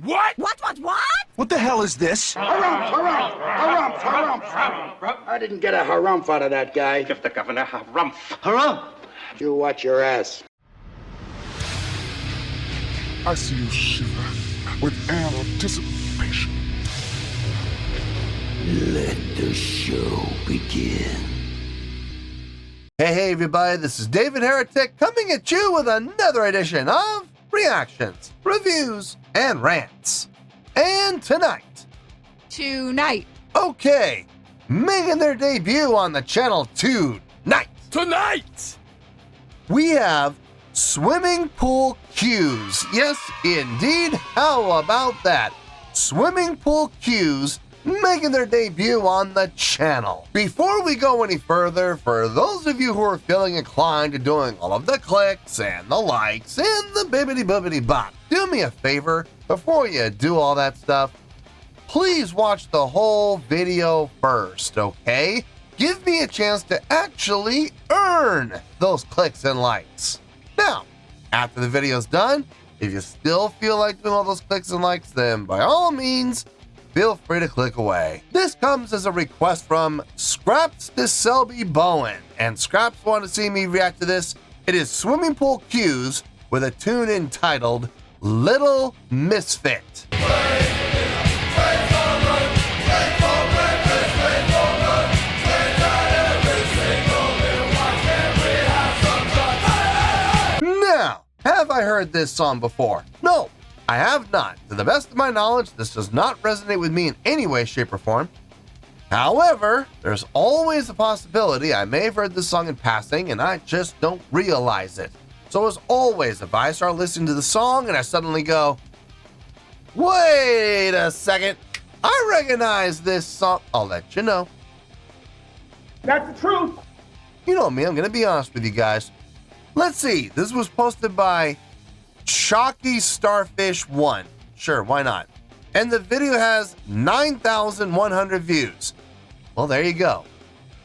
What? What? What the hell is this? Harumph. I didn't get a harumph out of that guy. Give the governor harumph. Harumph! You watch your ass. I see you shiver with anticipation. Let the show begin. Hey everybody, this is David Heretic coming at you with another edition of reactions, reviews, and rants. And tonight, okay, making their debut on the channel tonight, we have swimming pool cues. Yes, indeed. How about that? Swimming pool cues making their debut on the channel. Before we go any further, for those of you who are feeling inclined to doing all of the clicks and the likes and the bibbity bop, do me a favor before you do all that stuff. Please watch the whole video first, okay? Give me a chance to actually earn those clicks and likes. Now, after the video's done, if you still feel like doing all those clicks and likes, then by all means, feel free to click away. This comes as a request from Scraps to Selby Bowen, and Scraps wanted to see me react to this. It is swimming pool cues with a tune entitled Little Misfit. Now, have I heard this song before? No, I have not. To the best of my knowledge, this does not resonate with me in any way, shape, or form. However, there's always a possibility I may have heard this song in passing and I just don't realize it. So as always, if I start listening to the song and I suddenly go, wait a second, I recognize this song, I'll let you know. That's the truth. You know me, I'm going to be honest with you guys. Let's see, this was posted by Chalky Starfish 1. Sure, why not? And the video has 9,100 views. Well, there you go.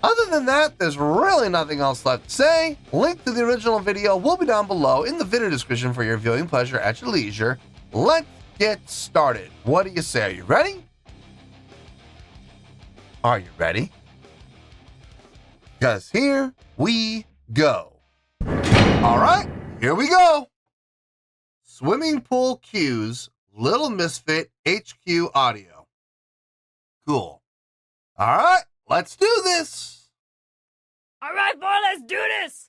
Other than that, there's really nothing else left to say. Link to the original video will be down below in the video description for your viewing pleasure at your leisure. Let's get started. What do you say? Are you ready? Are you ready? Because here we go. All right, here we go. Swimming pool cues, Little Misfit HQ audio. Cool. All right, let's do this. All right, boy, let's do this.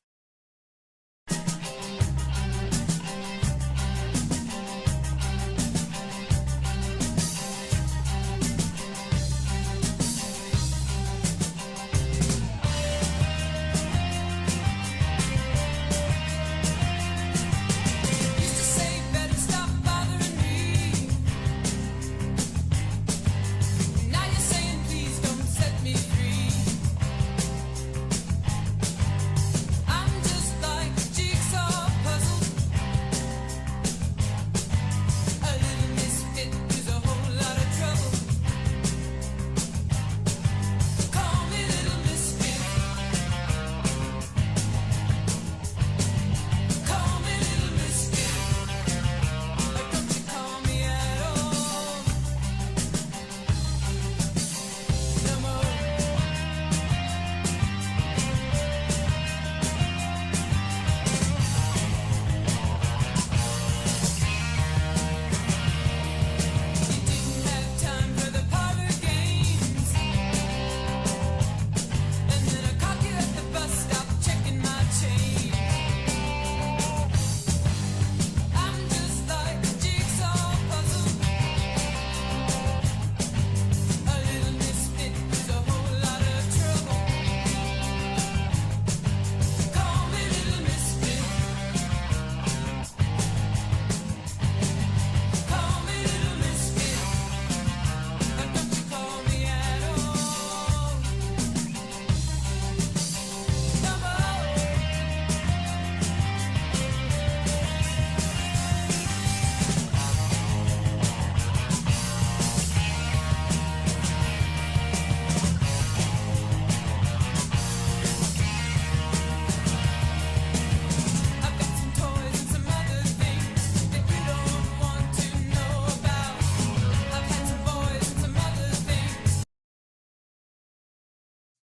I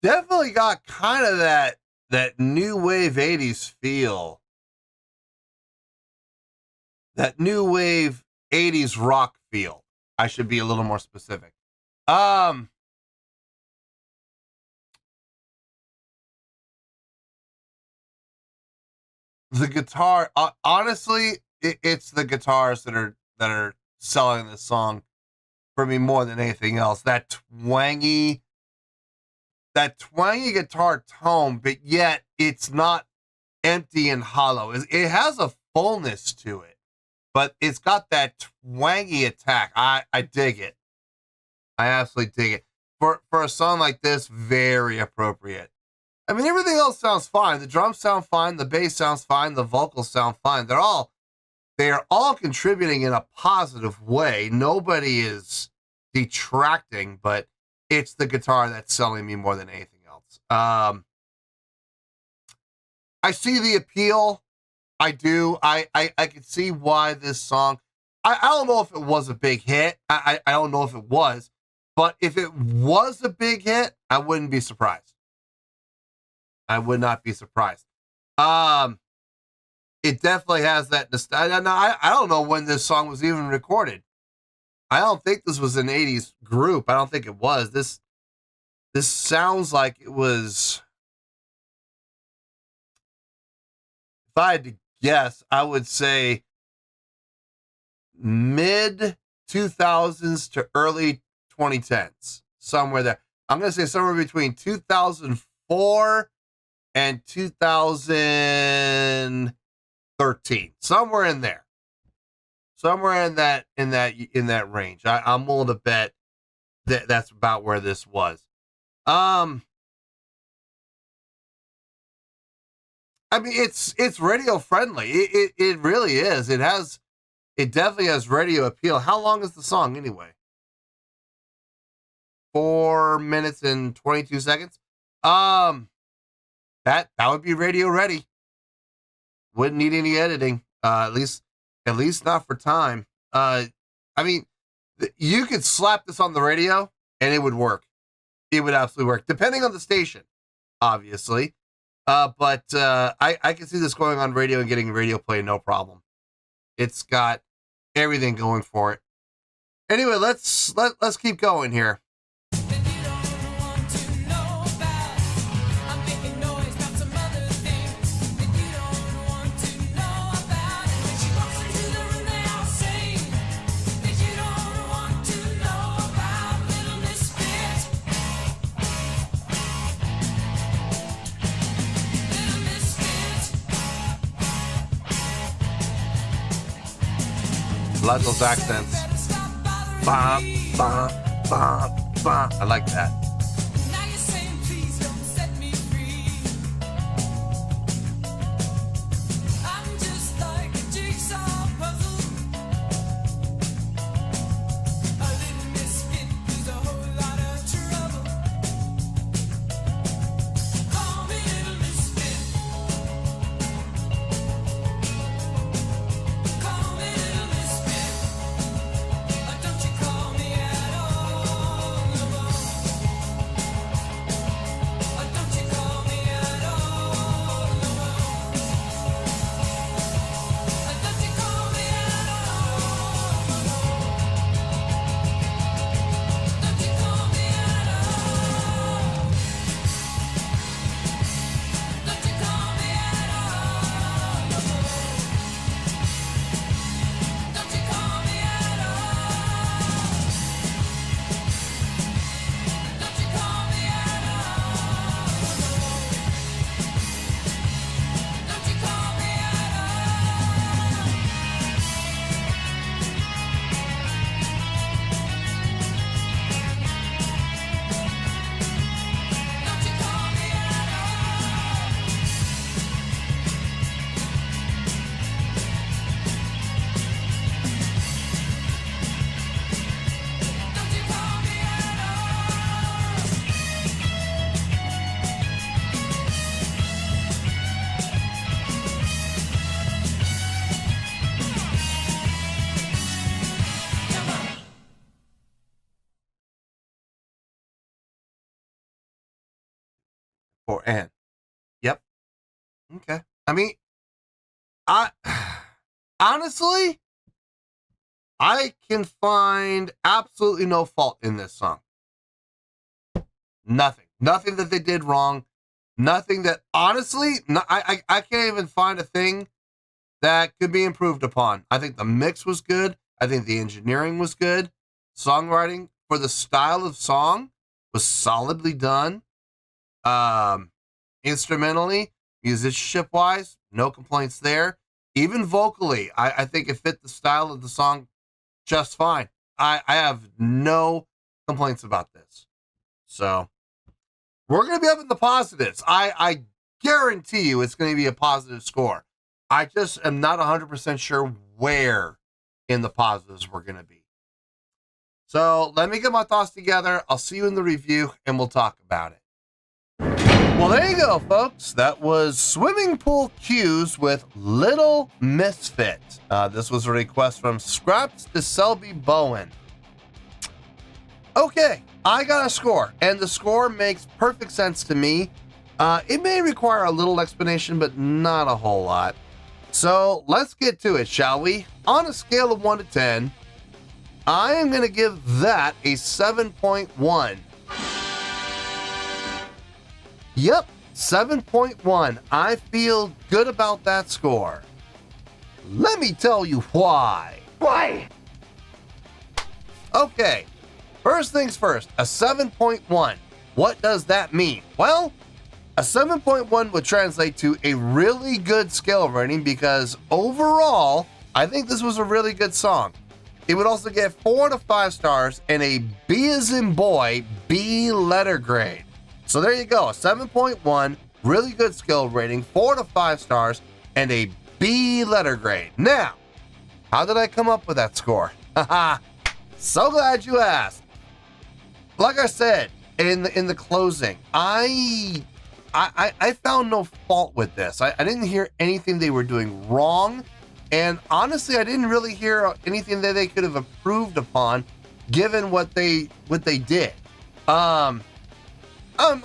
Definitely got kind of that new wave 80s feel. That new wave 80s rock feel. I should be a little more specific. The guitar, honestly, it's the guitars that are selling this song for me more than anything else. That twangy guitar tone, but yet it's not empty and hollow. It has a fullness to it, but it's got that twangy attack. I dig it. I absolutely dig it. For a song like this, very appropriate. I mean, everything else sounds fine. The drums sound fine. The bass sounds fine. The vocals sound fine. They are all contributing in a positive way. Nobody is detracting, but it's the guitar that's selling me more than anything else. I see the appeal. I do. I can see why this song. I don't know if it was a big hit. I don't know if it was, but if it was a big hit, I wouldn't be surprised. I would not be surprised. It definitely has that nostalgia. I don't know when this song was even recorded. I don't think this was an 80s group. I don't think it was. This sounds like it was. If I had to guess, I would say mid 2000s to early 2010s, somewhere there. I'm going to say somewhere between 2004 and 2013, somewhere in there, somewhere in that range. I'm willing to bet that's about where this was. I mean, it's radio friendly. It really is. It definitely has radio appeal. How long is the song anyway? 4 minutes and 22 seconds. That would be radio ready. Wouldn't need any editing. At least not for time. I mean, you could slap this on the radio and it would work. It would absolutely work, depending on the station, obviously. But I can see this going on radio and getting radio play, no problem. It's got everything going for it. Anyway, let's keep going here. I like those accents. Bah, bah, bah, bah. I like that. Or and. Yep. Okay. I mean, I honestly, I can find absolutely no fault in this song. Nothing. Nothing that they did wrong. Nothing that, honestly, I can't even find a thing that could be improved upon. I think the mix was good. I think the engineering was good. Songwriting for the style of song was solidly done. Instrumentally, musicianship-wise, no complaints there. Even vocally, I think it fit the style of the song just fine. I have no complaints about this. So, we're going to be up in the positives. I guarantee you it's going to be a positive score. I just am not 100% sure where in the positives we're going to be. So, let me get my thoughts together. I'll see you in the review, and we'll talk about it. Well, there you go, folks. That was Swimming Pool Cues with Little Misfit. This was a request from Scraps to Selby Bowen. Okay, I got a score, and the score makes perfect sense to me. It may require a little explanation, but not a whole lot. So let's get to it, shall we? On a scale of 1 to 10, I am going to give that a 7.1. Yep, 7.1. I feel good about that score. Let me tell you why. Why? Okay, first things first, a 7.1. What does that mean? Well, a 7.1 would translate to a really good scale rating because overall, I think this was a really good song. It would also get 4 out of 5 stars and a B as in boy, B letter grade. So there you go, a 7.1, really good skill rating, 4 out of 5 stars, and a B letter grade. Now, how did I come up with that score? Haha, so glad you asked. Like I said in the closing, I found no fault with this. I didn't hear anything they were doing wrong, and honestly, I didn't really hear anything that they could have improved upon, given what they did. I'm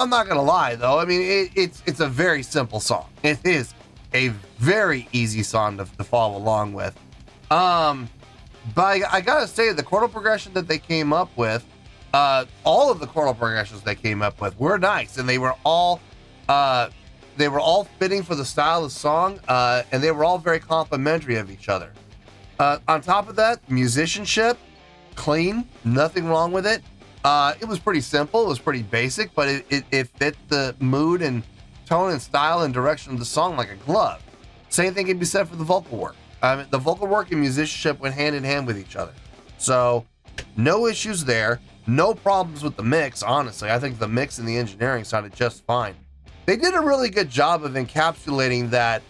not gonna lie though. I mean, it's a very simple song. It is a very easy song to follow along with. But I gotta say, the chordal progression that they came up with, all of the chordal progressions they came up with were nice, and they were all fitting for the style of song, and they were all very complimentary of each other. On top of that, musicianship, clean, nothing wrong with it. It was pretty simple, it was pretty basic, but it fit the mood and tone and style and direction of the song like a glove. Same thing can be said for the vocal work. The vocal work and musicianship went hand in hand with each other. So, no issues there. No problems with the mix, honestly. I think the mix and the engineering sounded just fine. They did a really good job of encapsulating that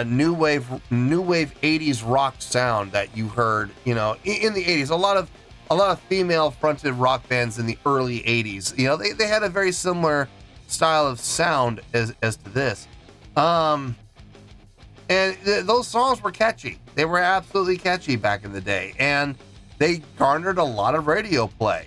new wave 80s rock sound that you heard, in the 80s. A lot of female fronted rock bands in the early 80s. They had a very similar style of sound as to this. And those songs were catchy. They were absolutely catchy back in the day, and they garnered a lot of radio play.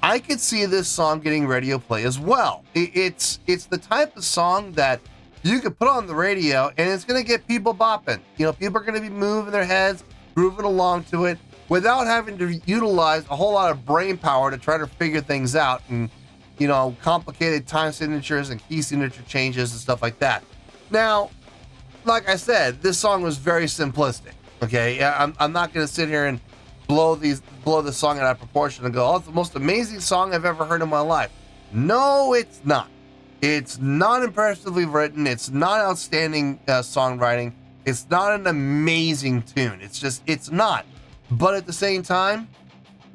I could see this song getting radio play as well. It's the type of song that you could put on the radio, and it's going to get people bopping. People are going to be moving their heads, grooving along to it, without having to utilize a whole lot of brain power to try to figure things out and, complicated time signatures and key signature changes and stuff like that. Now, like I said, this song was very simplistic. Okay, I'm not going to sit here and blow this song out of proportion and go, oh, it's the most amazing song I've ever heard in my life. No, it's not. It's not impressively written. It's not outstanding songwriting. It's not an amazing tune. It's not. But at the same time,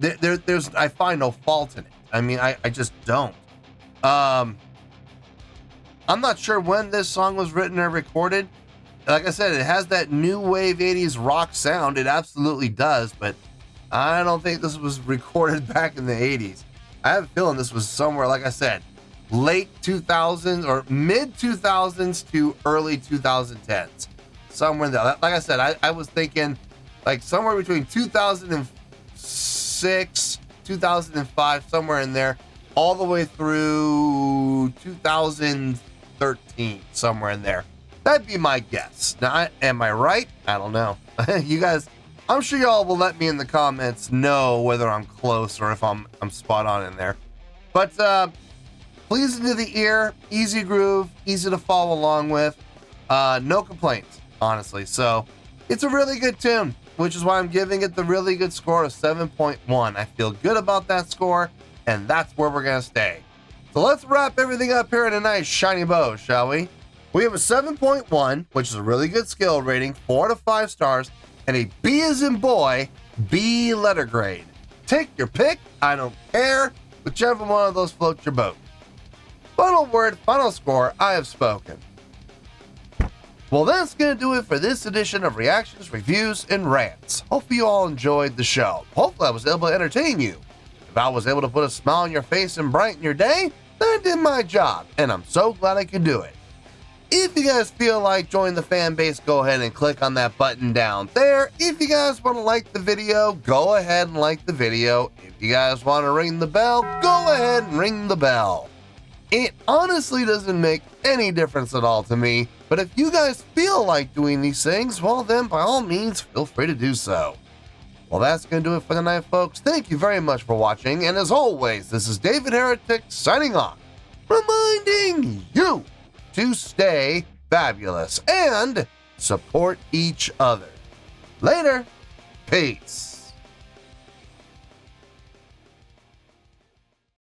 I find no fault in it. I mean, I just don't. I'm not sure when this song was written or recorded. Like I said, it has that new wave 80s rock sound. It absolutely does, but I don't think this was recorded back in the 80s. I have a feeling this was somewhere, like I said, late 2000s or mid 2000s to early 2010s. Somewhere in there. Like I said, I was thinking like somewhere between 2006, 2005, somewhere in there. all the way through 2013, somewhere in there. That'd be my guess. Now, am I right? I don't know. You guys, I'm sure y'all will let me in the comments know whether I'm close or if I'm spot on in there. But pleasing to the ear, easy groove, easy to follow along with. No complaints, honestly. So it's a really good tune, which is why I'm giving it the really good score of 7.1. I feel good about that score, and that's where we're going to stay. So let's wrap everything up here in a nice shiny bow, shall we? We have a 7.1, which is a really good skill rating, 4 to 5 stars, and a B as in boy, B letter grade. Take your pick, I don't care, whichever one of those floats your boat. Final word, final score, I have spoken. Well, that's going to do it for this edition of Reactions, Reviews, and Rants. Hopefully you all enjoyed the show. Hopefully I was able to entertain you. If I was able to put a smile on your face and brighten your day, then I did my job, and I'm so glad I could do it. If you guys feel like joining the fan base, go ahead and click on that button down there. If you guys want to like the video, go ahead and like the video. If you guys want to ring the bell, go ahead and ring the bell. It honestly doesn't make any difference at all to me, but if you guys feel like doing these things, well then by all means feel free to do so. Well, that's going to do it for the night, folks. Thank you very much for watching, and as always, this is David Heretic signing off, reminding you to stay fabulous and support each other. Later. Peace.